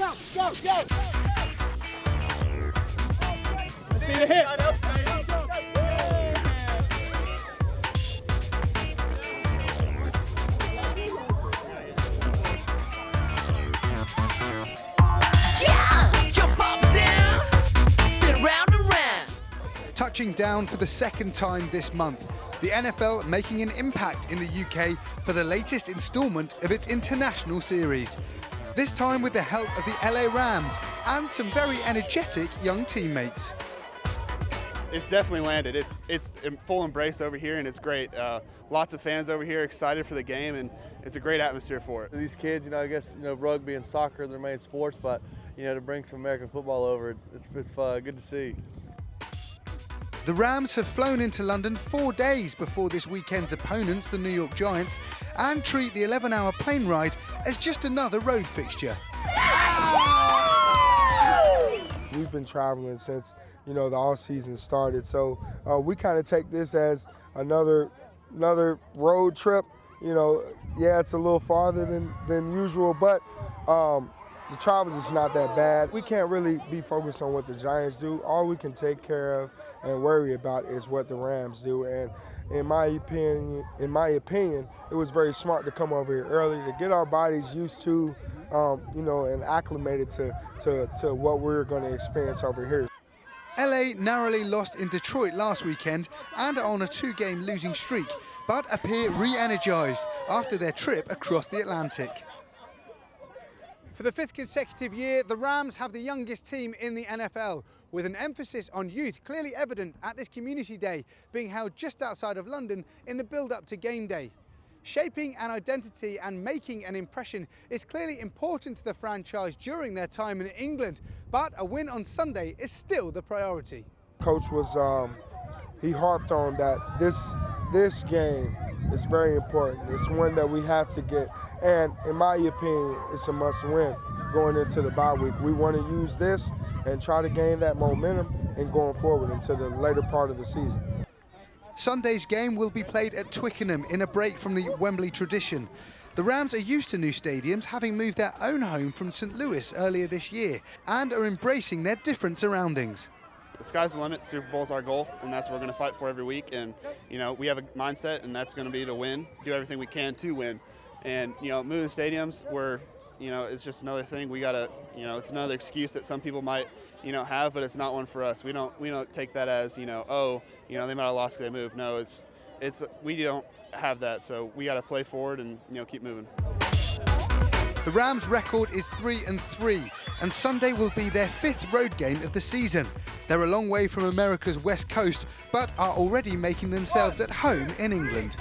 See the hit. Touching down for the second time this month, the NFL making an impact in the UK for the latest instalment of its international series. This time with the help of the LA Rams and some very energetic young teammates. It's definitely landed. It's in full embrace over here, and it's great. Lots of fans over here excited for the game, and it's a great atmosphere for it. These kids, I guess, rugby and soccer are their main sports, but, to bring some American football over, it's good to see. The Rams have flown into London 4 days before this weekend's opponents, the New York Giants, and treat the 11-hour plane ride as just another road fixture. We've been traveling since, the off-season started, so we kind of take this as another road trip. Yeah, it's a little farther than usual, but the travel is not that bad. We can't really be focused on what the Giants do. All we can take care of and worry about is what the Rams do. And in my opinion, it was very smart to come over here early to get our bodies used to, and acclimated to what we're going to experience over here. LA narrowly lost in Detroit last weekend and are on a 2-game losing streak, but appear re-energised after their trip across the Atlantic. For the 5th consecutive year, the Rams have the youngest team in the NFL, with an emphasis on youth clearly evident at this community day being held just outside of London in the build-up to game day. Shaping an identity and making an impression is clearly important to the franchise during their time in England, but a win on Sunday is still the priority. Coach was, he harped on that this game is very important. It's one that we have to get, and in my opinion, it's a must-win going into the bye week. We want to use this and try to gain that momentum and going forward into the later part of the season. Sunday's game will be played at Twickenham in a break from the Wembley tradition. The Rams are used to new stadiums, having moved their own home from St. Louis earlier this year, and are embracing their different surroundings. The sky's the limit. Super Bowl's our goal, and that's what we're going to fight for every week. And we have a mindset, and that's going to be to win. Do everything we can to win. And moving stadiums, it's just another thing. We gotta, it's another excuse that some people might, have, but it's not one for us. We don't take that as, they might have lost because they moved. No, we don't have that. So we got to play forward and keep moving. The Rams' record is 3-3, and Sunday will be their 5th road game of the season. They're a long way from America's West Coast, but are already making themselves at home in England.